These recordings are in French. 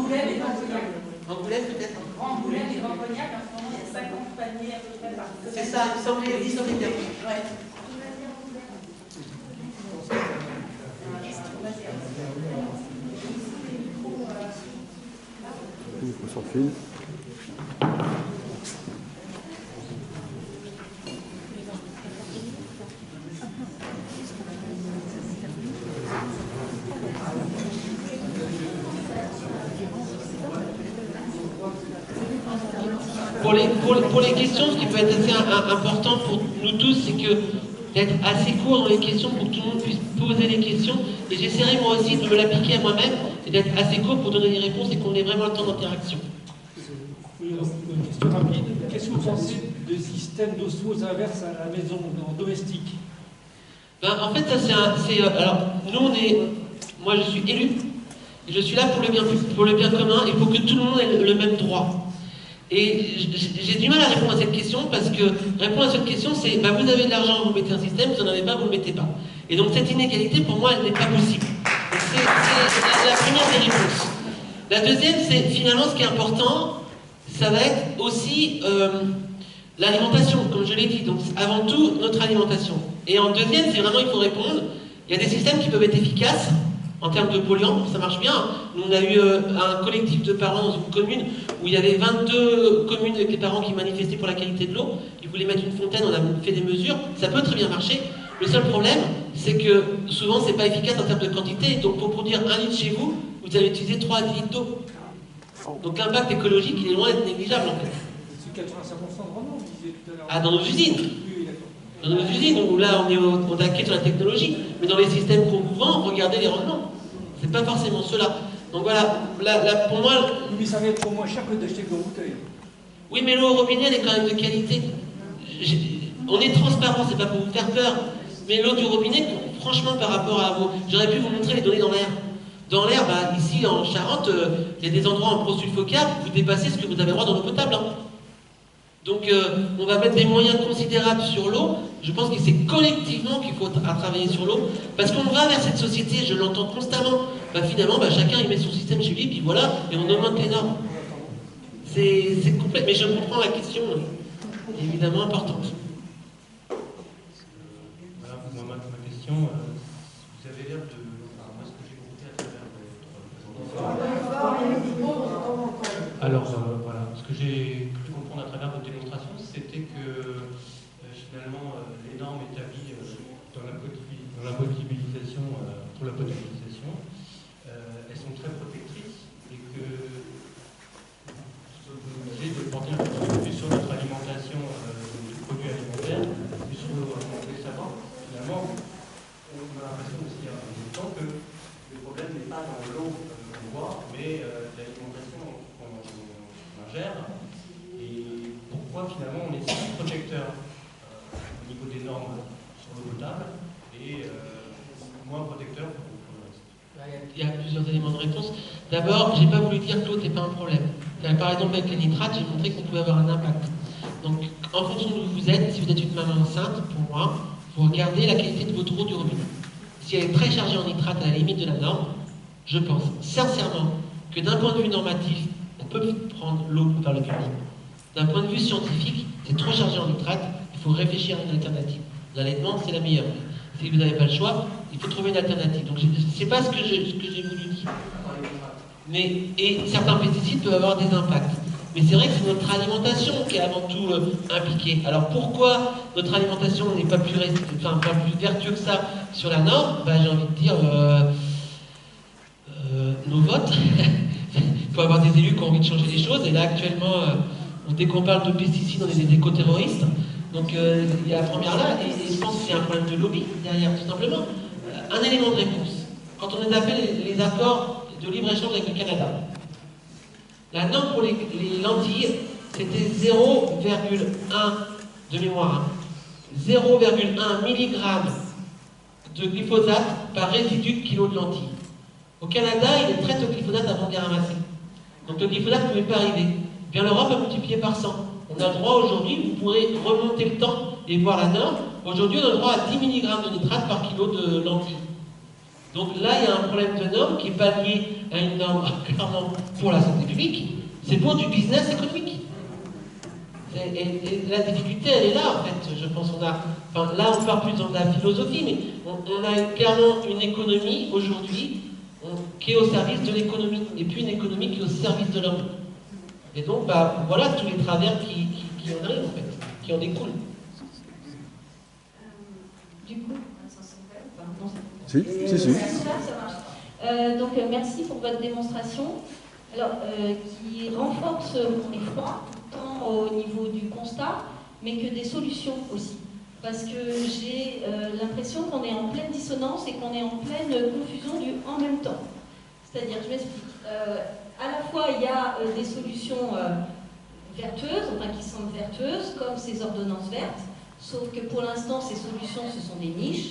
Angoulême et Vampognac. Angoulême peut-être. Angoulême et Vampognac, en ce moment, il y a 50 paniers à peu près par semaine. C'est ça, il semblait bien. Ouais. Il faut s'en filer. Pour les questions, ce qui peut être assez important pour nous tous, c'est que d'être assez court dans les questions pour que tout le monde puisse poser les questions. Et j'essaierai moi aussi de me l'appliquer à moi-même et d'être assez court pour donner des réponses et qu'on ait vraiment le temps d'interaction. Une question rapide. Qu'est-ce que vous pensez des systèmes d'osmose inverse à la maison, en domestique? En fait, ça c'est alors, nous moi je suis élu, et je suis là pour le bien commun et pour que tout le monde ait le même droit. Et j'ai du mal à répondre à cette question parce que répondre à cette question, c'est vous avez de l'argent, vous mettez un système, vous n'en avez pas, vous ne le mettez pas. Et donc cette inégalité, pour moi, elle n'est pas possible. C'est la première des réponses. La deuxième, c'est finalement ce qui est important, ça va être aussi l'alimentation, comme je l'ai dit. Donc avant tout, notre alimentation. Et en deuxième, c'est vraiment, il faut répondre, il y a des systèmes qui peuvent être efficaces. En termes de polluants, ça marche bien. Nous, on a eu un collectif de parents dans une commune où il y avait 22 communes avec les parents qui manifestaient pour la qualité de l'eau. Ils voulaient mettre une fontaine, on a fait des mesures. Ça peut très bien marcher. Le seul problème, c'est que souvent, c'est pas efficace en termes de quantité. Donc, pour produire 1 litre chez vous, vous allez utiliser 3 à 10 litres d'eau. Donc, l'impact écologique, il est loin d'être négligeable, en fait. C'est 85% de rendement, vous disiez tout à l'heure. Ah, dans nos usines. Oui, d'accord. Dans nos usines, où là on est taqué sur la technologie, mais dans les systèmes qu'on vous vend, regardez les rendements. C'est pas forcément cela. Donc voilà, pour moi. Mais ça va être trop moins cher que d'acheter de l'eau en bouteille. Oui, mais l'eau au robinet, elle est quand même de qualité. On est transparent, c'est pas pour vous faire peur. Mais l'eau du robinet, franchement, par rapport à vos. J'aurais pu vous montrer les données dans l'air. Dans l'air, ici en Charente, il y a des endroits en prosulfocarbe, vous dépassez ce que vous avez droit dans l'eau potable. Hein. Donc on va mettre des moyens considérables sur l'eau. Je pense que c'est collectivement qu'il faut travailler sur l'eau. Parce qu'on va vers cette société, je l'entends constamment. Finalement, chacun il met son système chez lui, puis voilà, et on augmente les normes. C'est complet, mais je comprends la question, évidemment importante. Voilà, pour ma question, vous avez l'air de... moi, ce que j'ai compris à travers votre présentation... Alors, voilà, ce que j'ai pu comprendre à travers votre démonstration, c'était que finalement, les normes établies dans la potabilisation, pour la potabilisation, elles sont très protectrices et que vous disiez de porter un peu plus sur notre alimentation de produits alimentaires, plus sur nos savoir. Finalement, on a l'impression aussi en même temps que le problème n'est pas dans l'eau qu'on boit, mais l'alimentation qu'on ingère. Et pourquoi finalement on est si protecteur au niveau des normes sur l'eau potable et moins protecteur pour le reste. Il y a plusieurs éléments de réponse. D'abord, j'ai pas voulu dire que l'eau n'est pas un problème. Par exemple, avec les nitrates, j'ai montré qu'on pouvait avoir un impact. Donc, en fonction d'où vous êtes, si vous êtes une maman enceinte, pour moi, vous regardez la qualité de votre eau du robinet. Si elle est très chargée en nitrate à la limite de la norme, je pense sincèrement que d'un point de vue normatif, on peut prendre l'eau pour faire le public. D'un point de vue scientifique, c'est trop chargé en nitrate, il faut réfléchir à une alternative. L'allaitement, c'est la meilleure. Si vous n'avez pas le choix, il faut trouver une alternative. Donc, c'est pas ce que j'ai voulu dire. Et certains pesticides peuvent avoir des impacts. Mais c'est vrai que c'est notre alimentation qui est avant tout impliquée. Alors pourquoi notre alimentation n'est pas plus vertueuse que ça sur la norme? J'ai envie de dire nos votes. Il faut avoir des élus qui ont envie de changer les choses. Et là actuellement, dès qu'on parle de pesticides, on est des éco-terroristes. Donc il y a la première là, et je pense que c'est un problème de lobby derrière, tout simplement. Un élément de réponse. Quand on a fait les accords de libre-échange avec le Canada, la norme pour les lentilles, c'était 0,1 de mémoire. 0,1 mg de glyphosate par résidu de kilo de lentilles. Au Canada, ils traitent le glyphosate avant de les ramasser. Donc le glyphosate ne pouvait pas arriver. Bien l'Europe a multiplié par 100. On a le droit aujourd'hui, vous pourrez remonter le temps et voir la norme. Aujourd'hui, on a le droit à 10 mg de nitrate par kilo de lentilles. Donc là, il y a un problème de norme qui n'est pas lié à une norme clairement pour la santé publique, c'est pour du business économique. Et la difficulté, elle est là, en fait. Je pense qu'on a... Enfin, là, on part plus dans de la philosophie, mais on a clairement une économie, aujourd'hui, qui est au service de l'économie, et puis une économie qui est au service de l'homme. Et donc, bah, voilà tous les travers qui en arrivent, en fait, qui en découlent. Du coup, ça s'appelle non, Si. ça marche. Donc, merci pour votre démonstration. Alors, qui renforce mon effroi, tant au niveau du constat, mais que des solutions aussi. Parce que j'ai l'impression qu'on est en pleine dissonance et qu'on est en pleine confusion du en même temps. C'est-à-dire, je m'explique. À la fois, il y a des solutions vertueuses, enfin qui semblent vertueuses, comme ces ordonnances vertes, sauf que pour l'instant, ces solutions, ce sont des niches.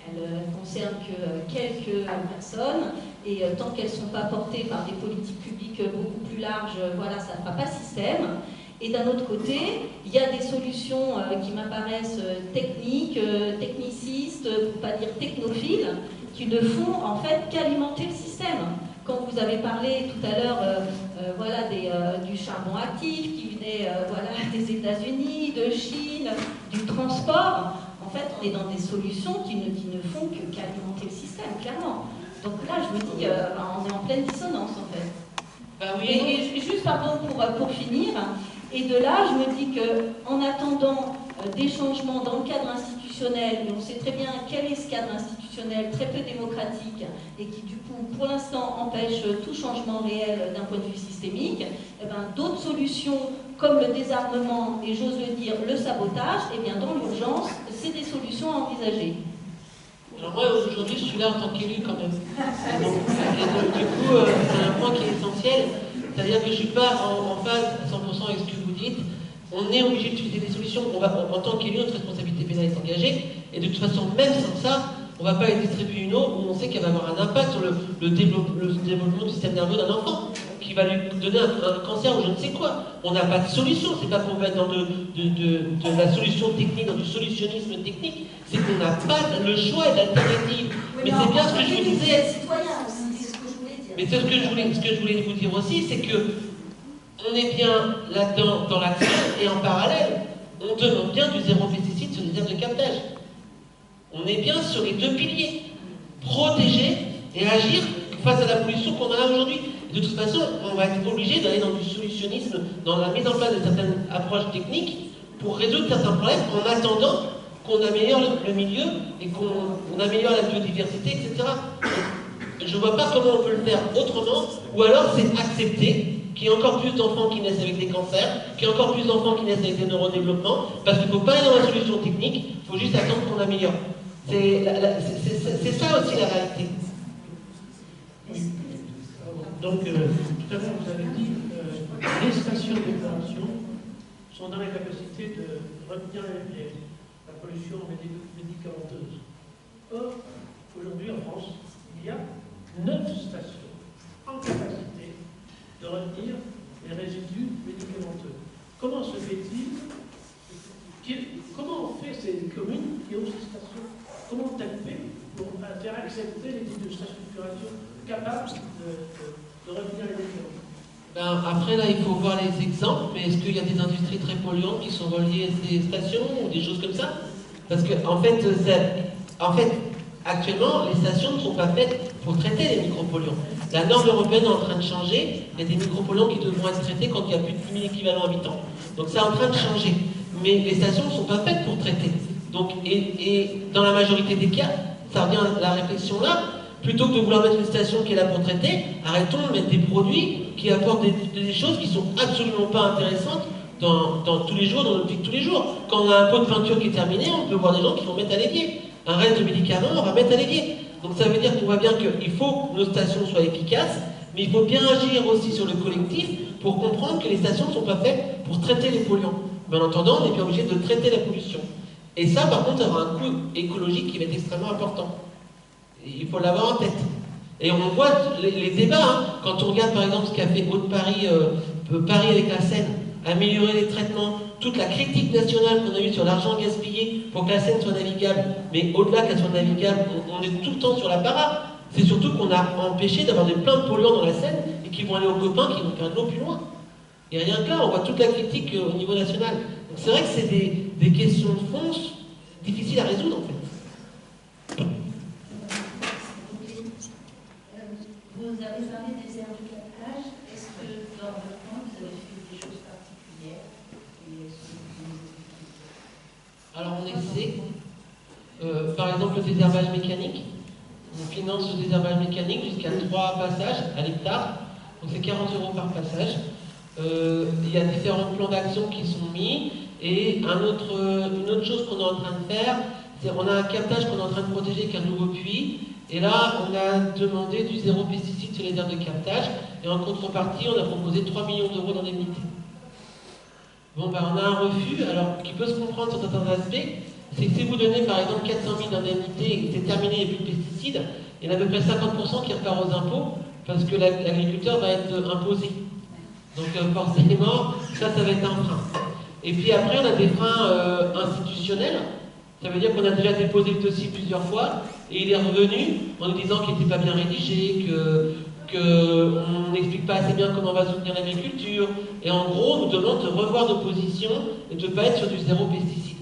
Elles ne concernent que quelques personnes, et tant qu'elles ne sont pas portées par des politiques publiques beaucoup plus larges, voilà, ça ne fera pas système. Et d'un autre côté, il y a des solutions qui m'apparaissent techniques, technicistes, pour ne pas dire technophiles, qui ne font en fait qu'alimenter le système. Quand vous avez parlé tout à l'heure voilà, du charbon actif qui venait voilà, des États-Unis, de Chine, du transport, en fait, on est dans des solutions qui ne font qu'alimenter le système, clairement. Donc là, je me dis, on est en pleine dissonance, en fait. Bah oui, Et juste, pardon, pour finir, et de là, je me dis qu'en attendant des changements dans le cadre institutionnel, et on sait très bien quel est ce cadre institutionnel très peu démocratique, et qui, du coup, pour l'instant, empêche tout changement réel d'un point de vue systémique, eh ben, d'autres solutions, comme le désarmement, et j'ose le dire, le sabotage, eh bien, dans l'urgence, c'est des solutions à envisager. Alors moi, aujourd'hui, je suis là en tant qu'élu quand même. Et donc, du coup, c'est un point qui est essentiel. C'est-à-dire que je ne suis pas en phase 100% avec ce que vous dites. On est obligé d'utiliser des solutions. En tant qu'élu, notre responsabilité pénale est engagée. Et de toute façon, même sans ça, on ne va pas aller distribuer une eau où on sait qu'elle va avoir un impact sur le développement du système nerveux d'un enfant, qui va lui donner un cancer ou je ne sais quoi. On n'a pas de solution. C'est pas qu'on va être dans de la solution technique, dans du solutionnisme technique. C'est qu'on n'a pas le choix et l'alternative. Mais c'est bien ce que je vous disais. Mais c'est ce que je voulais vous dire aussi, c'est que on est bien là-dedans dans l'action et en parallèle, on demande bien du zéro pesticide sur les aires de captage. On est bien sur les deux piliers, protéger et agir face à la pollution qu'on a aujourd'hui. De toute façon, on va être obligé d'aller dans du solutionnisme, dans la mise en place de certaines approches techniques pour résoudre certains problèmes en attendant qu'on améliore le milieu et qu'on améliore la biodiversité, etc. Je ne vois pas comment on peut le faire autrement, ou alors c'est accepter qu'il y ait encore plus d'enfants qui naissent avec des cancers, qu'il y ait encore plus d'enfants qui naissent avec des neurodéveloppements, parce qu'il ne faut pas aller dans la solution technique, il faut juste attendre qu'on améliore. C'est ça aussi la réalité. Donc, tout à l'heure, vous avez dit les stations d'épuration sont dans la capacité de retenir la pollution médicamenteuse. Or, aujourd'hui en France, il y a 9 stations en capacité de retenir les résidus médicamenteux. Comment se fait-il? Comment on fait ces communes qui ont ces stations? Comment on fait pour faire accepter les types de stations d'épuration capables de retenir les médicaments? Ben, après, là, il faut voir les exemples, mais est-ce qu'il y a des industries très polluantes qui sont reliées à ces stations ou des choses comme ça? Parce que, en fait, actuellement, les stations ne sont pas faites pour traiter les micropolluants. La norme européenne est en train de changer. Il y a des micropolluants qui devront être traités quand il y a plus de 10 000 équivalents habitants. Donc, c'est en train de changer. Mais les stations ne sont pas faites pour traiter. Donc, et dans la majorité des cas, ça revient à la réflexion là. Plutôt que de vouloir mettre une station qui est là pour traiter, arrêtons de mettre des produits qui apportent des choses qui sont absolument pas intéressantes dans tous les jours, dans notre vie de tous les jours. Quand on a un pot de peinture qui est terminé, on peut voir des gens qui vont mettre à l'évier. Un reste de médicaments, on va mettre à l'évier. Donc ça veut dire qu'on voit bien qu'il faut que nos stations soient efficaces, mais il faut bien agir aussi sur le collectif pour comprendre que les stations ne sont pas faites pour traiter les polluants. Mais en attendant, on est bien obligé de traiter la pollution. Et ça, par contre, ça aura un coût écologique qui va être extrêmement important. Il faut l'avoir en tête. Et on voit les débats, hein, quand on regarde par exemple ce qu'a fait Haute-Paris, Paris avec la Seine, améliorer les traitements, toute la critique nationale qu'on a eue sur l'argent gaspillé pour que la Seine soit navigable, mais au-delà qu'elle soit navigable, on est tout le temps sur la para. C'est surtout qu'on a empêché d'avoir plein de polluants dans la Seine et qui vont aller aux copains qui vont faire de l'eau plus loin. Et rien que là, on voit toute la critique au niveau national. Donc c'est vrai que c'est des questions de fond difficiles à résoudre en fait. Vous avez parlé des aires de captage. Est-ce que dans votre plan, vous avez fait des choses particulières? Alors on essaie, par exemple le désherbage mécanique. On finance le désherbage mécanique jusqu'à 3 passages à l'hectare. Donc c'est 40 € par passage. Il y a différents plans d'action qui sont mis. Et une autre chose qu'on est en train de faire, c'est qu'on a un captage qu'on est en train de protéger avec un nouveau puits. Et là, on a demandé du 0 pesticide sur les aires de captage. Et en contrepartie, on a proposé 3 millions d'euros d'indemnité. Bon, ben, on a un refus, alors qui peut se comprendre sur certains aspects. C'est que si vous donnez par exemple 400 000 d'indemnité et que c'est terminé, il n'y a plus de pesticides, il y en a à peu près 50% qui repart aux impôts parce que l'agriculteur va être imposé. Donc forcément, ça va être un frein. Et puis après, on a des freins institutionnels. Ça veut dire qu'on a déjà déposé le dossier plusieurs fois et il est revenu en nous disant qu'il n'était pas bien rédigé, qu'on n'explique pas assez bien comment on va soutenir l'agriculture. Et en gros, on nous demande de revoir nos positions et de ne pas être sur du 0 pesticide.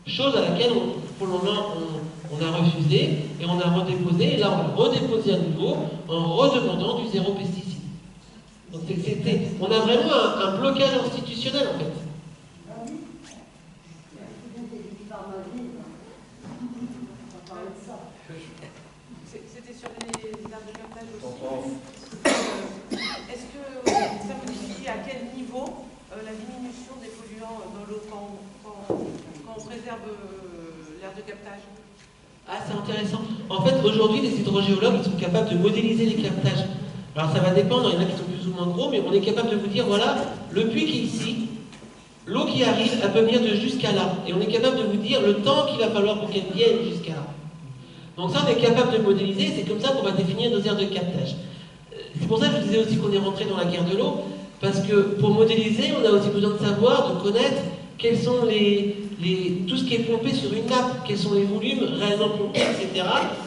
Chose à laquelle, pour le moment, on a refusé et on a redéposé. Et là, on va redéposer à nouveau en redemandant du 0 pesticide. Donc on a vraiment un blocage institutionnel en fait. C'était sur les aires de captage aussi. Est-ce que ça modifie à quel niveau la diminution des polluants dans l'eau quand on préserve l'aire de captage? Ah, c'est intéressant. En fait, aujourd'hui, les hydrogéologues ils sont capables de modéliser les captages. Alors ça va dépendre, il y en a qui sont plus ou moins gros, mais on est capable de vous dire, voilà, le puits qui est ici, l'eau qui arrive, elle peut venir de jusqu'à là. Et on est capable de vous dire le temps qu'il va falloir pour qu'elle vienne jusqu'à là. Donc ça, on est capable de modéliser, c'est comme ça qu'on va définir nos aires de captage. C'est pour ça que je disais aussi qu'on est rentré dans la guerre de l'eau, parce que pour modéliser, on a aussi besoin de savoir, de connaître quels sont tout ce qui est pompé sur une nappe, quels sont les volumes réellement pompés, etc.,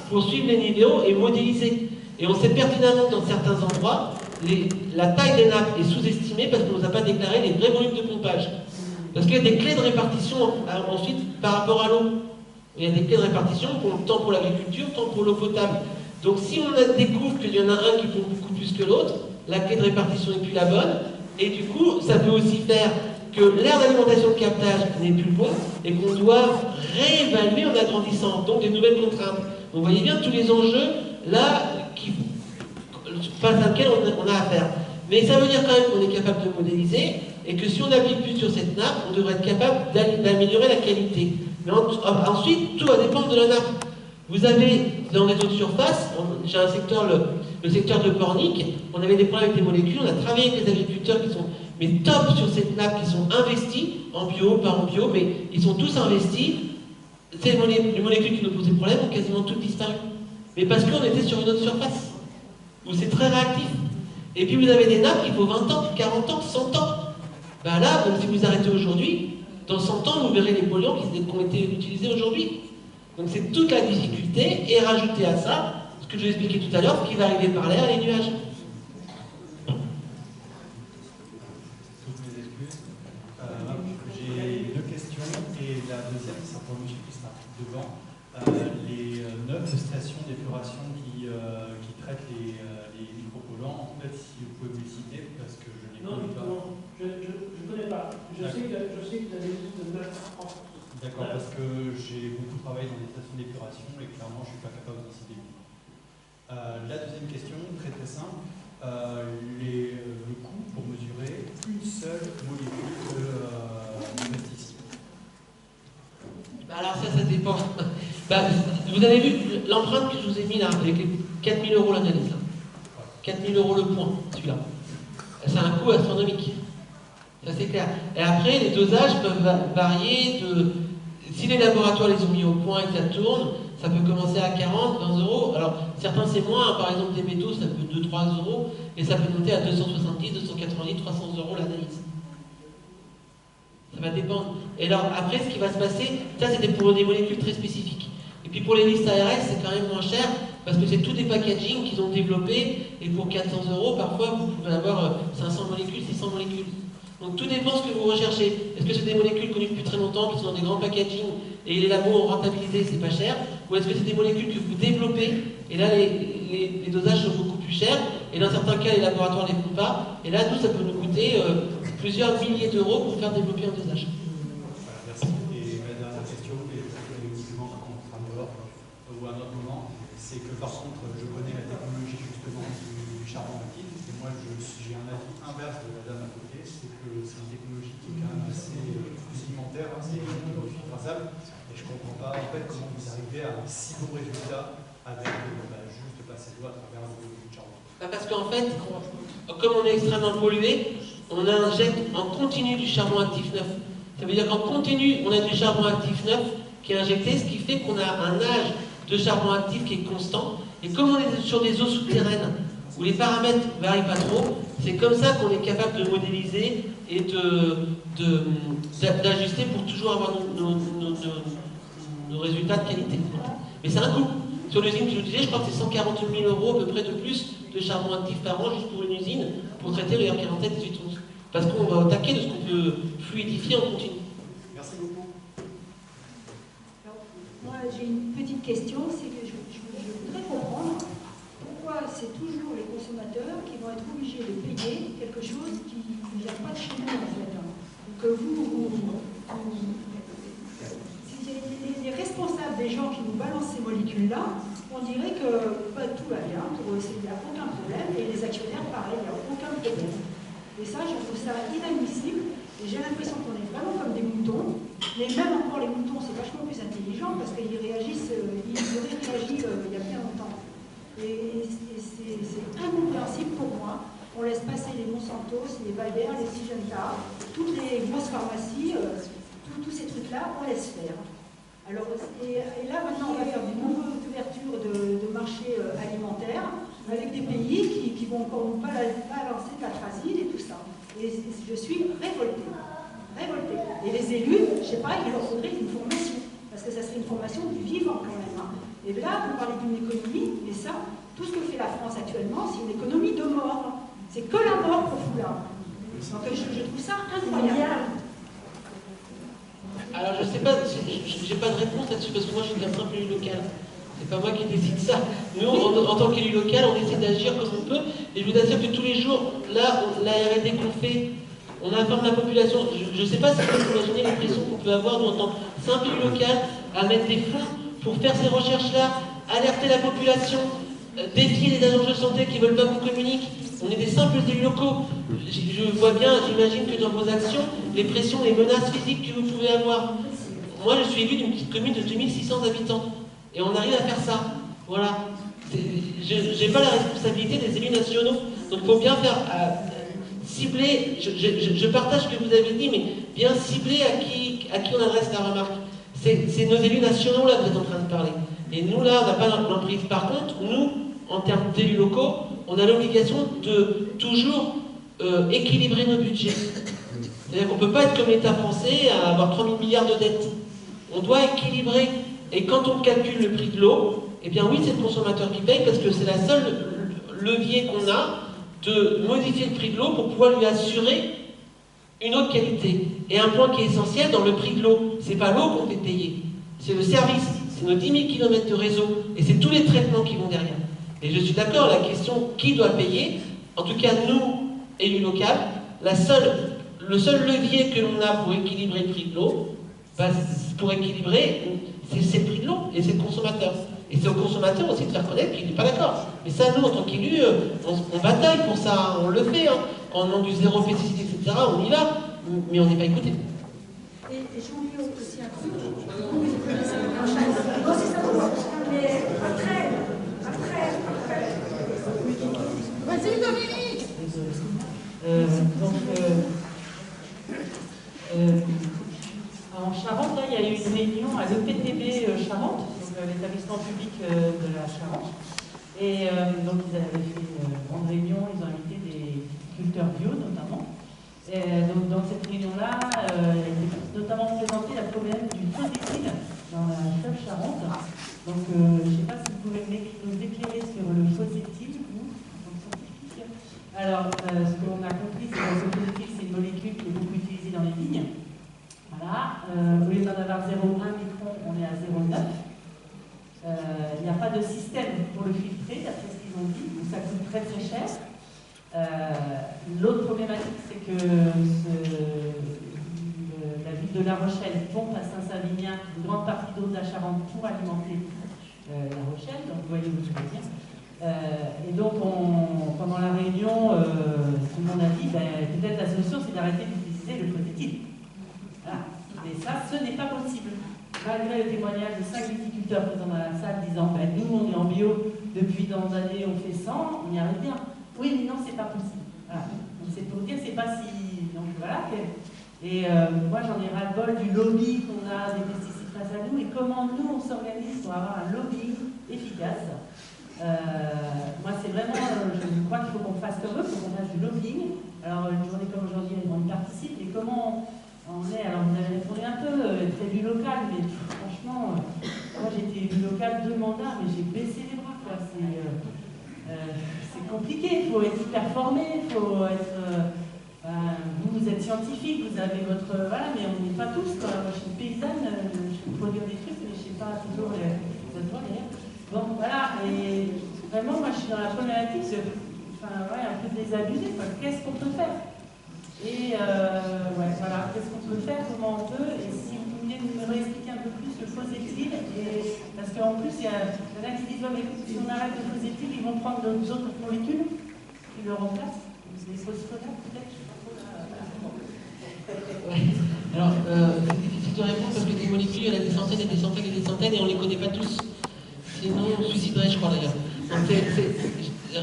pour suivre les niveaux et modéliser. Et on sait pertinemment que dans certains endroits, la taille des nappes est sous-estimée parce qu'on ne nous a pas déclaré les vrais volumes de pompage. Parce qu'il y a des clés de répartition ensuite par rapport à l'eau. Il y a des clés de répartition, tant pour l'agriculture, tant pour l'eau potable. Donc si on découvre qu'il y en a un qui pompe beaucoup plus que l'autre, la clé de répartition n'est plus la bonne, et du coup, ça peut aussi faire que l'aire d'alimentation de captage n'est plus bon, et qu'on doit réévaluer en agrandissant, donc des nouvelles contraintes. Donc vous voyez bien tous les enjeux, là, face à lesquels on a affaire. Mais ça veut dire quand même qu'on est capable de modéliser, et que si on applique plus sur cette nappe, on devrait être capable d'améliorer la qualité. Mais ensuite, tout va dépendre de la nappe. Vous avez, dans les eaux de surface, j'ai un secteur, le secteur de Pornic, on avait des problèmes avec les molécules, on a travaillé avec les agriculteurs qui sont top sur cette nappe, qui sont investis, en bio, pas en bio, mais ils sont tous investis. Les molécules qui nous posaient problème ont quasiment toutes disparu. Mais parce qu'on était sur une autre surface, où c'est très réactif. Et puis vous avez des nappes qui font 20 ans, 40 ans, 100 ans. Ben là, même si vous arrêtez aujourd'hui, dans 100 ans, vous verrez les polluants qui ont été utilisés aujourd'hui. Donc c'est toute la difficulté, et rajouter à ça, ce que je vous ai expliqué tout à l'heure, ce qui va arriver par l'air et les nuages. Toutes mes excuses. J'ai deux questions, et la deuxième, c'est pour M. Christin. Devant, les 9 stations d'épuration qui traitent les micropolluants, en fait, si vous pouvez me les citer, parce que je ne les connais pas. Non, je ne connais pas. Je sais qu'il y a des listes de 9 en France. D'accord, parce que j'ai beaucoup travaillé dans des stations d'épuration et clairement je ne suis pas capable d'en citer. La deuxième question, très très simple, le coût pour mesurer une seule molécule de pesticide. Alors ça dépend. Vous avez vu l'empreinte que je vous ai mis là, avec les 4 000 € l'analyse. 4 000 € le point, celui-là. C'est un coût astronomique. Ça c'est clair. Et après, les dosages peuvent varier de... Si les laboratoires les ont mis au point et que ça tourne, ça peut commencer à 40, 20 €. Alors, certains c'est moins, par exemple des métaux, ça peut 2-3 €, et ça peut monter à 270, 290, 300 € l'analyse. Ça va dépendre. Et alors, après, ce qui va se passer, ça c'était pour des molécules très spécifiques. Et puis pour les listes ARS, c'est quand même moins cher, parce que c'est tout des packaging qu'ils ont développés, et pour 400 €, parfois, vous pouvez avoir 500 molécules, 600 molécules. Donc tout dépend de ce que vous recherchez. Est-ce que c'est des molécules connues depuis très longtemps, qui sont dans des grands packaging, et les labos ont rentabilisé, c'est pas cher, ou est-ce que c'est des molécules que vous développez, et là les dosages sont beaucoup plus chers, et dans certains cas les laboratoires ne les font pas, et là nous ça peut nous coûter plusieurs milliers d'euros pour faire développer un dosage. Voilà, merci. Et ma dernière question, et uniquement en train de voir, ou à un autre moment, c'est que par contre je connais la technologie justement du charbon actif, et moi j'ai un avis inverse de la dame à côté, c'est que c'est une technologie qui est quand même assez rudimentaire, assez traçable, et je ne comprends pas en fait comment vous arrivez à un si bon résultat avec juste passer l'eau à travers du charbon. Parce qu'en fait, comme on est extrêmement pollué, on injecte en continu du charbon actif neuf. Ça veut dire qu'en continu, on a du charbon actif neuf qui est injecté, ce qui fait qu'on a un âge de charbon actif qui est constant. Et comme on est sur des eaux souterraines, où les paramètres ne varient pas trop, c'est comme ça qu'on est capable de modéliser et d'ajuster pour toujours avoir nos résultats de qualité. Mais c'est un coût. Sur l'usine que je vous disais, je crois que c'est 140 000 € à peu près de plus de charbon actif par an juste pour une usine pour traiter le R47 18 11. Parce qu'on va au taquet de ce qu'on peut fluidifier en continu. Merci beaucoup. Alors, moi j'ai une petite question, c'est que je voudrais comprendre pourquoi c'est toujours les consommateurs qui vont être obligés de payer quelque chose qui ne vient pas de chez nous en fait. Que les responsables des gens qui nous balancent ces molécules-là, on dirait que tout va bien, pour eux il n'y a aucun problème, et les actionnaires pareil, il n'y a aucun problème. Et ça, je trouve ça inadmissible, et j'ai l'impression qu'on est vraiment comme des moutons, mais même encore les moutons, c'est vachement plus intelligent, parce qu'ils réagissent, ils auraient réagi il y a bien longtemps. Et c'est incompréhensible pour moi. On laisse passer les Monsantos, les Bayer, les Syngenta, toutes les grosses pharmacies, tous ces trucs-là, on laisse faire. Alors, et là, maintenant, on va faire des nouvelles ouvertures de marchés alimentaires avec des pays qui vont pas lancer de la trazine et tout ça. Et je suis révoltée. Révoltée. Et les élus, je ne sais pas, il leur faudrait une formation. Parce que ça serait une formation du vivant quand même. Hein. Et là, vous parlez d'une économie, mais ça, tout ce que fait la France actuellement, c'est une économie de mort. C'est que la mort pour Foulard. Donc je trouve ça incroyable. Alors je sais pas, j'ai pas de réponse là-dessus parce que moi je suis un simple élu local. C'est pas moi qui décide ça. Nous, en tant qu'élu local, on essaie d'agir comme on peut. Et je vous assure que tous les jours, là, la R&D qu'on fait, on informe la population. Je ne sais pas si vous imaginez les pressions qu'on peut avoir, nous, en tant que simple élu local, à mettre des fonds pour faire ces recherches-là, alerter la population, défier les agences de santé qui ne veulent pas qu'on communique. On est des simples élus locaux. Je vois bien, j'imagine que dans vos actions, les pressions, les menaces physiques que vous pouvez avoir. Moi, je suis élu d'une petite commune de 2600 habitants. Et on arrive à faire ça. Voilà. Je n'ai pas la responsabilité des élus nationaux. Donc il faut bien faire cibler. Je partage ce que vous avez dit, mais bien cibler à qui on adresse la remarque. C'est nos élus nationaux là que vous êtes en train de parler. Et nous là, on n'a pas l'emprise. Par contre, nous, en termes d'élus locaux, on a l'obligation de toujours équilibrer nos budgets. C'est-à-dire qu'on ne peut pas être comme l'État français à avoir 3 000 milliards de dettes. On doit équilibrer. Et quand on calcule le prix de l'eau, eh bien oui, c'est le consommateur qui paye parce que c'est la seule levier qu'on a de modifier le prix de l'eau pour pouvoir lui assurer une autre qualité. Et un point qui est essentiel dans le prix de l'eau, c'est pas l'eau qu'on fait payer, c'est le service, c'est nos 10 000 km de réseau et c'est tous les traitements qui vont derrière. Et je suis d'accord, la question qui doit payer, en tout cas nous, élus locaux, le seul levier que l'on a pour équilibrer le prix de l'eau, pour équilibrer, c'est le prix de l'eau et c'est le consommateur. Et c'est au consommateur aussi de faire connaître qu'il n'est pas d'accord. Mais ça, nous, en tant qu'élus, on bataille pour ça, on le fait. Hein. En nom du zéro pesticide, etc., on y va, mais on n'est pas écouté. Et j'ai oublié aussi un truc. Non, c'est ça pour moi. Mais après. Vas-y, Dominique. En Charente, là, il y a eu une réunion à l'EPTB Charente, donc l'établissement public de la Charente. Et donc ils avaient fait une grande réunion, ils ont invité des culteurs bio notamment. Et donc dans cette réunion-là, il a été notamment présenté le problème du fongicide dans la fleuve Charente. Donc, je ne sais pas si vous pouvez nous éclairer sur le fausétile, vous, en tant que scientifique. Alors, ce qu'on a compris, c'est que le fausétile, c'est une molécule qui est beaucoup utilisée dans les vignes. Voilà. Au lieu d'en avoir 0,1 micron, on est à 0,9. Il n'y a pas de système pour le filtrer, d'après ce qu'ils ont dit, donc ça coûte très très cher. L'autre problématique, c'est que la ville de La Rochelle pompe à Saint-Savinien une grande partie d'eau de la Charente pour alimenter La Rochelle, donc vous voyez où je veux dire. Et donc, pendant la réunion, tout le monde a dit, peut-être la solution, c'est d'arrêter d'utiliser le fausétile. Voilà. Et ça, ce n'est pas possible. Malgré le témoignage de 5 viticulteurs présents dans la salle disant nous, on est en bio depuis tant d'années, on fait 100, on y arrive bien. Oui, mais non, c'est pas possible. Voilà. Donc, c'est pour dire, c'est pas si. Donc voilà. Et moi, j'en ai ras-le-bol du lobby qu'on a des pesticides face à nous et comment nous, on s'organise pour avoir un lobby efficace. Moi, c'est vraiment. Je crois qu'il faut qu'on fasse comme eux, il faut qu'on fasse du lobbying. Alors, une journée comme aujourd'hui, on y participe, et comment. On est, alors vous avez répondu un peu, être élu local, mais franchement, moi j'ai été élu local 2 mandats, mais j'ai baissé les bras, quoi. C'est compliqué, il faut être hyper formé, il faut être. Vous êtes scientifique, vous avez votre. Voilà, mais on n'est pas tous, quoi. Moi je suis paysanne, je peux produire des trucs, mais je ne sais pas toujours les autres derrière. Bon, voilà, et vraiment, moi je suis dans la problématique un peu désabusée, quoi. Qu'est-ce qu'on peut faire? Et voilà, qu'est-ce qu'on peut faire, comment on peut, et si vous pouviez nous réexpliquer un peu plus le fausétile, parce qu'en plus, il y en a qui disent, mais si on arrête le fausétile, ils vont prendre d'autres molécules qui le remplacent, les phosphonates peut-être. Alors, c'est difficile de répondre parce que des molécules, il y en a des centaines et des centaines et des centaines, et on ne les connaît pas tous. Sinon, on se suiciderait, je crois d'ailleurs. Donc,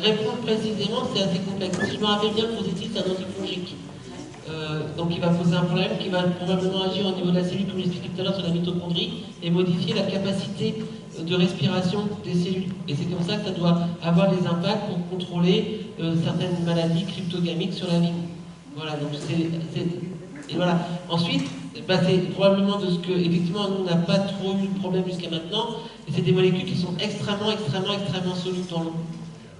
répondre précisément, c'est assez complexe. Si je me rappelle bien, le fausétile, c'est un antifongique. Donc il va poser un problème qui va probablement agir au niveau de la cellule, comme j'expliquais tout à l'heure sur la mitochondrie, et modifier la capacité de respiration des cellules. Et c'est comme ça que ça doit avoir des impacts pour contrôler certaines maladies cryptogamiques sur la vigne. Voilà, donc et voilà. Ensuite, c'est probablement de ce que, effectivement, nous, on n'a pas trop eu de problème jusqu'à maintenant, et c'est des molécules qui sont extrêmement solubles dans l'eau.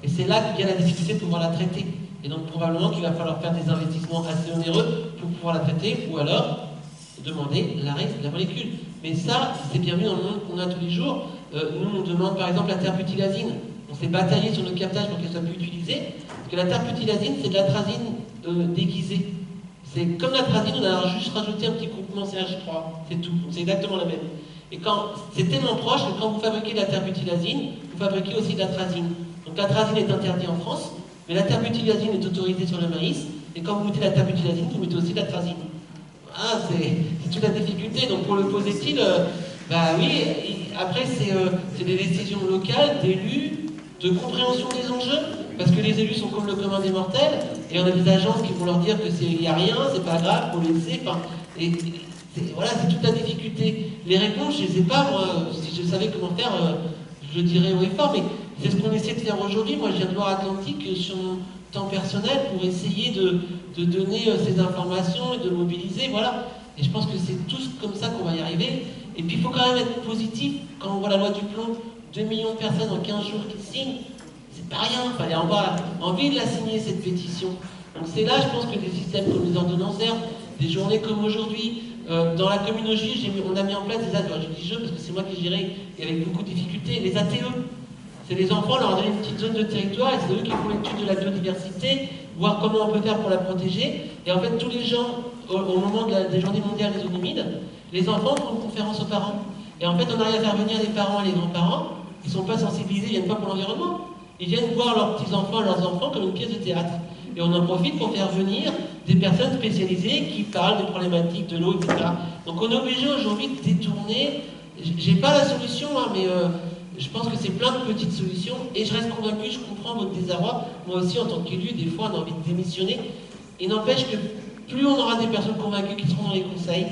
Et c'est là qu'il y a la difficulté de pouvoir la traiter. Et donc probablement qu'il va falloir faire des investissements assez onéreux pour pouvoir la traiter, ou alors demander l'arrêt de la molécule. Mais ça, c'est bien vu dans le monde qu'on a tous les jours. Nous, on demande par exemple la terbutilazine. On s'est bataillé sur nos captages pour qu'elle soit plus utilisée, parce que la terbutilazine, c'est de l'atrazine déguisée. C'est comme l'atrazine, on a juste rajouté un petit groupement CH3, c'est tout. C'est exactement la même. Et c'est tellement proche que quand vous fabriquez de la terbutilazine, vous fabriquez aussi de l'atrazine. Donc l'atrazine est interdite en France, mais la terbutilazine est autorisée sur le maïs, et quand vous mettez la terbutilazine, vous mettez aussi de l'atrazine. Ah, c'est toute la difficulté. Donc pour le fausétile, oui, après c'est des décisions locales, d'élus, de compréhension des enjeux, parce que les élus sont comme le commun des mortels, et on a des agences qui vont leur dire que il n'y a rien, c'est pas grave, faut laisser, voilà, c'est toute la difficulté. Les réponses, je ne les ai pas, moi, si je savais comment faire, je le dirais haut et fort, mais c'est ce qu'on essaie de faire aujourd'hui. Moi, je viens de Loire-Atlantique sur mon temps personnel pour essayer de donner ces informations et de mobiliser, voilà. Et je pense que c'est tous comme ça qu'on va y arriver. Et puis, il faut quand même être positif. Quand on voit la loi du plomb, 2 millions de personnes en 15 jours qui signent, c'est pas rien. Il fallait avoir envie de la signer, cette pétition. Donc c'est là, je pense, que des systèmes comme les ordonnanceurs, des journées comme aujourd'hui, dans la communauté, on a mis en place des ATE, je dis parce que c'est moi qui gérais, et avec beaucoup de difficultés, les ATE. C'est les enfants, on leur donne une petite zone de territoire, et c'est eux qui font l'étude de la biodiversité, voir comment on peut faire pour la protéger. Et en fait, tous les gens, au moment des journées mondiales des zones humides, les enfants font une conférence aux parents. Et en fait, on arrive à faire venir les parents et les grands-parents, qui ne sont pas sensibilisés, ils ne viennent pas pour l'environnement. Ils viennent voir leurs petits-enfants et leurs enfants comme une pièce de théâtre. Et on en profite pour faire venir des personnes spécialisées qui parlent des problématiques de l'eau, etc. Donc on est obligé aujourd'hui de détourner. J'ai pas la solution, mais je pense que c'est plein de petites solutions. Et je reste convaincu, je comprends votre désarroi. Moi aussi, en tant qu'élu, des fois, on a envie de démissionner. Il n'empêche que plus on aura des personnes convaincues qui seront dans les conseils,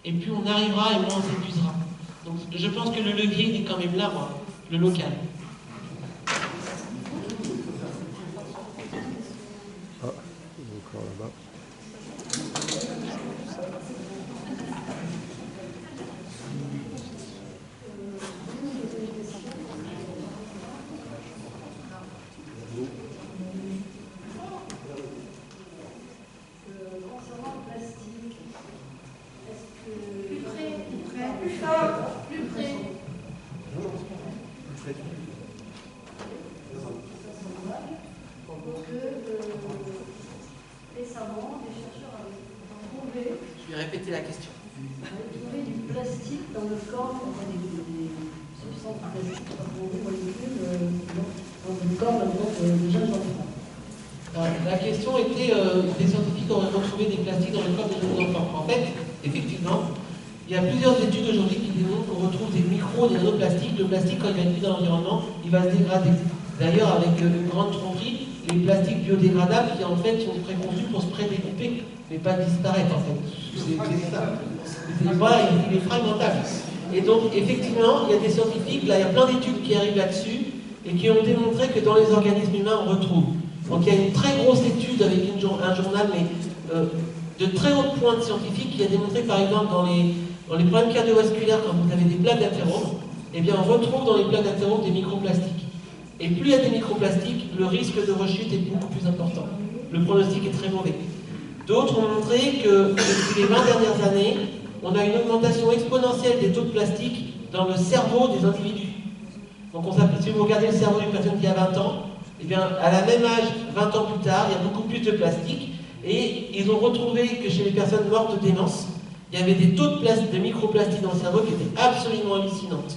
et plus on arrivera et moins on s'épuisera. Donc je pense que le levier, il est quand même là, moi, le local. Encore là-bas. savants, des chercheurs avaient trouvé Je vais répéter la question. du plastique dans le corps, enfin des substances plastiques, des molécules dans le corps des jeunes enfants. La question était, des scientifiques auraient retrouvé des plastiques dans le corps des jeunes enfants. En fait, effectivement, il y a plusieurs études aujourd'hui qui démontrent qu'on retrouve des micros, des nanoplastiques. Le plastique, quand il va être mis dans l'environnement, il va se dégrader. D'ailleurs, avec une grande tromperie, les plastiques biodégradables qui en fait sont préconçus pour se prédécouper, mais pas disparaître en fait. C'est ça. Voilà, il est fragmentable. Et donc, effectivement, il y a des scientifiques, là, il y a plein d'études qui arrivent là-dessus et qui ont démontré que dans les organismes humains, on retrouve. Donc, il y a une très grosse étude avec un journal, mais de très haute pointe scientifique, qui a démontré, par exemple, dans les problèmes cardiovasculaires, quand vous avez des plaques d'athérome, eh bien, on retrouve dans les plaques d'athérome des microplastiques. Et plus il y a des microplastiques, le risque de rechute est beaucoup plus important. Le pronostic est très mauvais. D'autres ont montré que depuis les 20 dernières années, on a une augmentation exponentielle des taux de plastique dans le cerveau des individus. Donc si vous regardez le cerveau d'une personne qui a 20 ans, eh bien, à la même âge, 20 ans plus tard, il y a beaucoup plus de plastique. Et ils ont retrouvé que chez les personnes mortes de démence, il y avait des taux de microplastique dans le cerveau qui étaient absolument hallucinantes.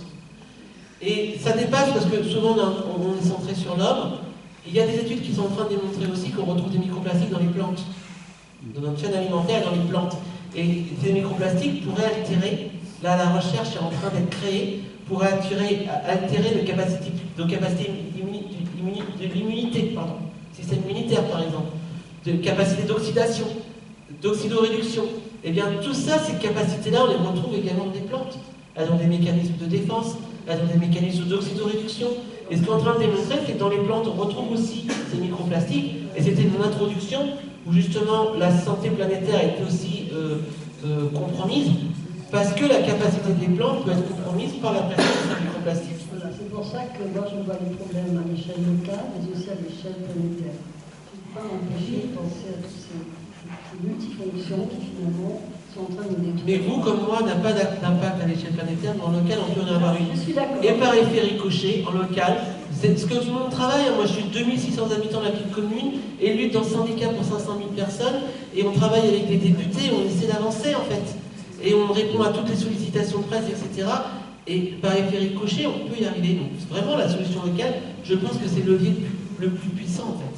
Et ça dépasse parce que souvent on est centré sur l'homme. Il y a des études qui sont en train de démontrer aussi qu'on retrouve des microplastiques dans les plantes, dans notre chaîne alimentaire et dans les plantes. Et ces microplastiques pourraient altérer, là la recherche est en train d'être créée, pourraient altérer nos capacités de l'immunité, système immunitaire par exemple, de capacité d'oxydation, d'oxydoréduction. Et bien tout ça, ces capacités-là, on les retrouve également dans des plantes. Elles ont des mécanismes de défense, elles ont des mécanismes d'oxydoréduction. Et ce qu'on est en train de démontrer, c'est que dans les plantes, on retrouve aussi ces microplastiques. Et c'était mon introduction où justement la santé planétaire était aussi compromise, parce que la capacité des plantes peut être compromise par la présence de ces microplastiques. Voilà, c'est pour ça que moi je vois les problèmes à l'échelle locale, mais aussi à l'échelle planétaire. Je ne peux pas m'empêcher de penser à toutes ces multifonctions qui finalement sont en train de nous détruire. Mais vous, comme moi, n'a pas d'impact à l'échelle planétaire, mais en local, on peut en avoir une. Je suis d'accord. Et par effet ricochet, en local, c'est ce que tout le monde travaille. Moi, je suis 2600 habitants de la petite commune, élu dans le syndicat pour 500 000 personnes, et on travaille avec les députés, on essaie d'avancer en fait. Et on répond à toutes les sollicitations de presse, etc. Et par effet ricochet, on peut y arriver. Donc, vraiment, la solution locale, je pense que c'est le levier le plus puissant en fait.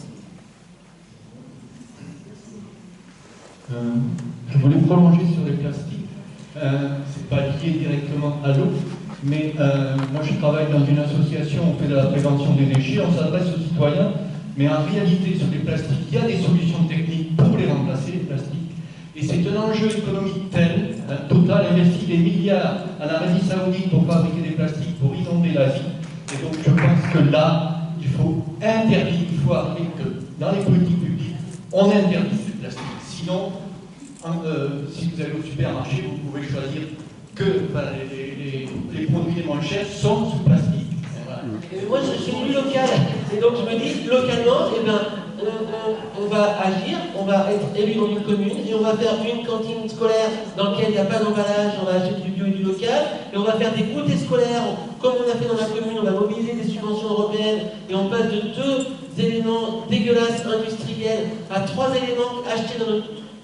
Je voulais prolonger sur les plastiques. C'est pas lié directement à l'eau, mais moi je travaille dans une association, on fait de la prévention des déchets, on s'adresse aux citoyens, mais en réalité sur les plastiques, il y a des solutions techniques pour les remplacer, les plastiques. Et c'est un enjeu économique tel, Total investit des milliards en Arabie Saoudite pour fabriquer des plastiques, pour inonder la vie. Et donc je pense que là, il faut interdire, il faut arriver que dans les politiques publiques, on interdise les plastiques. Sinon, si vous allez au supermarché, vous pouvez choisir que les produits les moins chers sont sous plastique. Voilà. Et moi, je suis plus local. Et donc, je me dis, localement, eh ben, on va agir, on va être élu dans une commune, et on va faire une cantine scolaire dans laquelle il n'y a pas d'emballage, on va acheter du bio et du local, et on va faire des goûters scolaires, comme on a fait dans la commune, on va mobiliser des subventions européennes, et on passe de 2 éléments dégueulasses industriels à 3 éléments achetés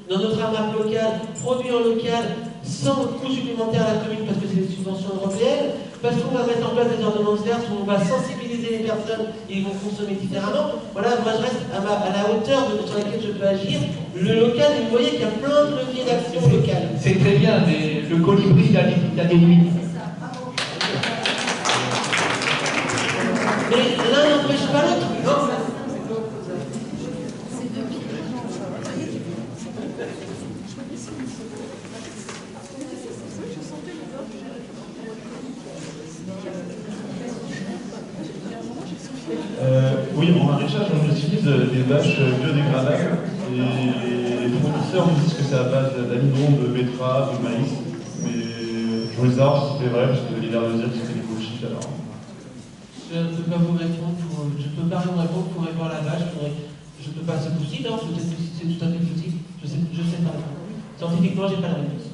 dans notre arnaque locale, produits en local, sans coût supplémentaire à la commune parce que c'est des subventions européennes, parce qu'on va mettre en place des ordonnances vertes où on va sensibiliser les personnes et ils vont consommer différemment. Voilà, moi je reste à la hauteur sur laquelle je peux agir. Le local, vous voyez qu'il y a plein de leviers d'action locale. C'est très bien, mais le colibri, il a des limites. Mais l'un n'empêche pas l'autre, non? Oui, en maraîchage, on utilise des bâches biodégradables et les fournisseurs nous disent que c'est à base d'amidon, de betterave, de maïs. Mais je voulais savoir si c'était vrai, parce que l'hiver de dire que c'était des bullshit alors. Je ne peux pas vous répondre, je peux pas vous répondre, il faudrait voir la vache, je ne peux pas, c'est possible, hein, peut-être que c'est tout à fait possible, je sais pas. Scientifiquement, j'ai pas la réponse.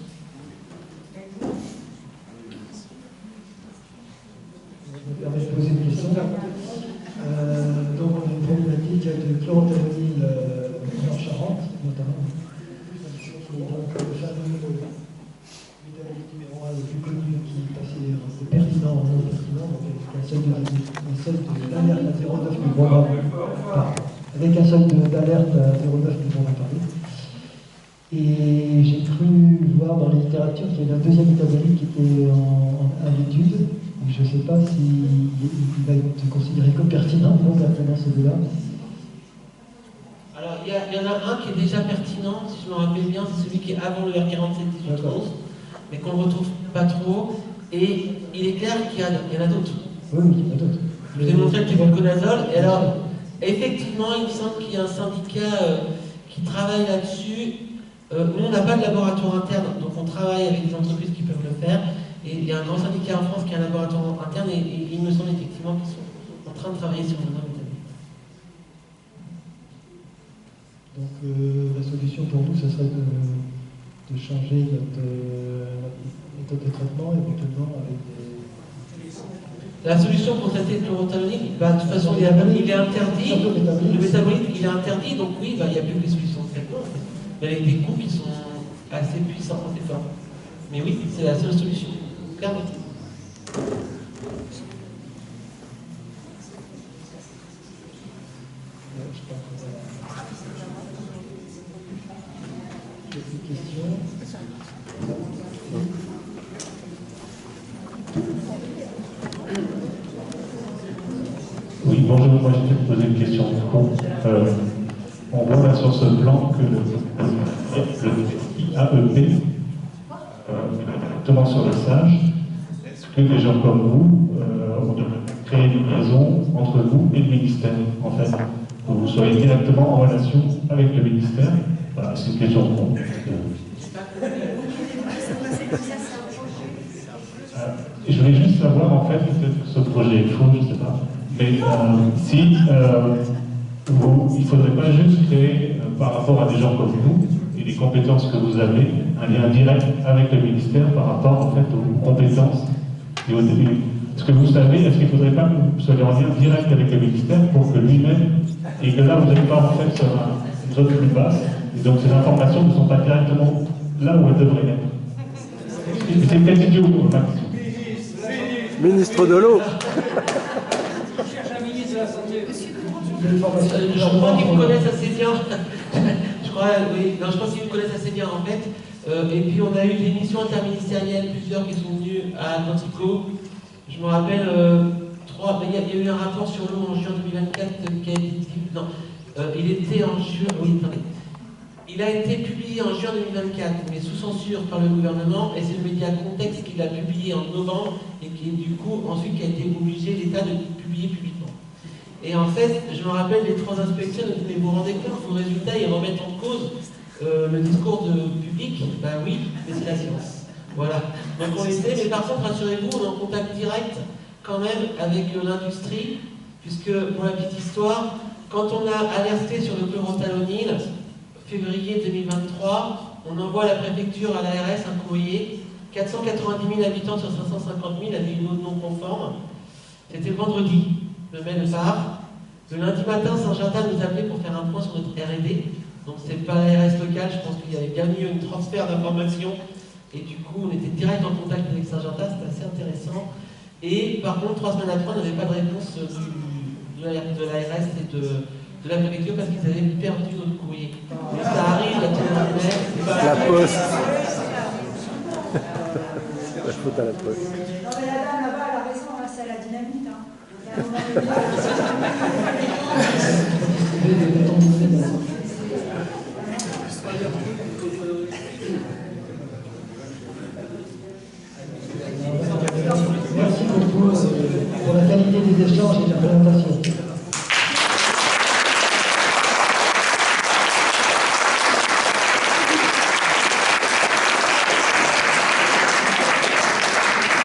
Je me permets de poser une question. Donc on a une problématique de chlorothalonil en Charente, notamment. Et donc, le fameux métallique numéro 1 le plus connu qui est passé de pertinent en non pertinent, donc avec un seuil d'alerte à 0,9 microgrammes. Avec un seuil d'alerte à 0,9 microgrammes par litre. Et j'ai cru voir dans la littérature qu'il y avait un deuxième métabolique qui était à l'étude. Je ne sais pas s'il va être considéré comme pertinent ou non pertinent celui-là. Alors, il y en a un qui est déjà pertinent, si je me rappelle bien, c'est celui qui est avant le R47-1811, mais qu'on ne retrouve pas trop. Et il est clair qu'il y en a d'autres. Oui, il y en a d'autres. Je vous ai montré le fluconazole. Et alors, effectivement, il me semble qu'il y a un syndicat qui travaille là-dessus. Nous, on n'a pas de laboratoire interne, donc on travaille avec des entreprises qui peuvent le faire. Et il y a un grand syndicat en France qui a un laboratoire interne, et il me semble effectivement qu'ils sont en train de travailler sur le nom métabolique. Donc la solution pour nous, ce serait de changer notre méthode de traitement, éventuellement avec des... La solution pour traiter le chlorothalonique, de toute façon, il est interdit. Le métabolique, il est interdit, donc oui, il n'y a plus que les solutions de traitement, en fait. Mais avec des coûts qui sont assez puissants, assez forts. Mais oui, c'est la seule solution. Clairement. Quelques questions. Oui, bonjour, moi j'ai te poser une question. On voit là sur ce plan que le IAEP, exactement sur le sage, est-ce que des gens comme vous on devrait créer une liaison entre vous et le ministère, en fait, que vous soyez directement en relation avec le ministère? Voilà, c'est une question de fond. Je voulais juste savoir, en fait, peut-être que ce projet est faux, je ne sais pas, mais si il ne faudrait pas juste créer, par rapport à des gens comme vous, et les compétences que vous avez, un lien direct avec le ministère par rapport, en fait, aux compétences et aux débuts. Est-ce que vous savez, est-ce qu'il ne faudrait pas que vous soyez en lien direct avec le ministère pour que lui-même, et que là, vous n'êtes pas, en fait, sur une zone plus basse, et donc ces informations ne sont pas directement là où elles devraient être? C'est peut-être idiot, Max. Ministre de l'eau. Je crois qu'ils me connaissent assez bien. Je pense qu'ils me connaissent assez bien en fait. Et puis on a eu des missions interministérielles, plusieurs qui sont venues à Atlantico. Je me rappelle, il y a eu un rapport sur l'eau en juin 2024 qui a été... Non, il était en juin... Oui, attendez. Il a été publié en juin 2024, mais sous censure par le gouvernement, et c'est le média Contexte qui l'a publié en novembre, et qui du coup, ensuite, qui a été obligé, l'État, de publier publiquement. Et en fait, je me rappelle, les 3 inspections, mais vous vous rendez compte que vos résultats, ils remettent en cause le discours public? Ben oui, mais c'est la science. Voilà. Donc on était, mais par contre, rassurez-vous, on est en contact direct, quand même, avec l'industrie, puisque, pour la petite histoire, quand on a alerté sur le chlorothalonil, février 2023, on envoie à la préfecture, à l'ARS, un courrier. 490 000 habitants sur 550 000 avaient une eau non conforme. C'était le vendredi, le mail part. Le lundi matin, Saint-Gentin nous appelait pour faire un point sur notre R&D. Donc c'est pas l'ARS locale, je pense qu'il y avait bien eu un transfert d'informations. Et du coup, on était direct en contact avec Saint-Gentin, c'était assez intéressant. Et par contre, 3 semaines après, on n'avait pas de réponse de l'ARS et de la préfecture parce qu'ils avaient perdu notre courrier. Mais ça arrive, la poste. La faute à la poste. Non mais la dame là-bas, elle a raison, hein, c'est à la dynamite. Hein.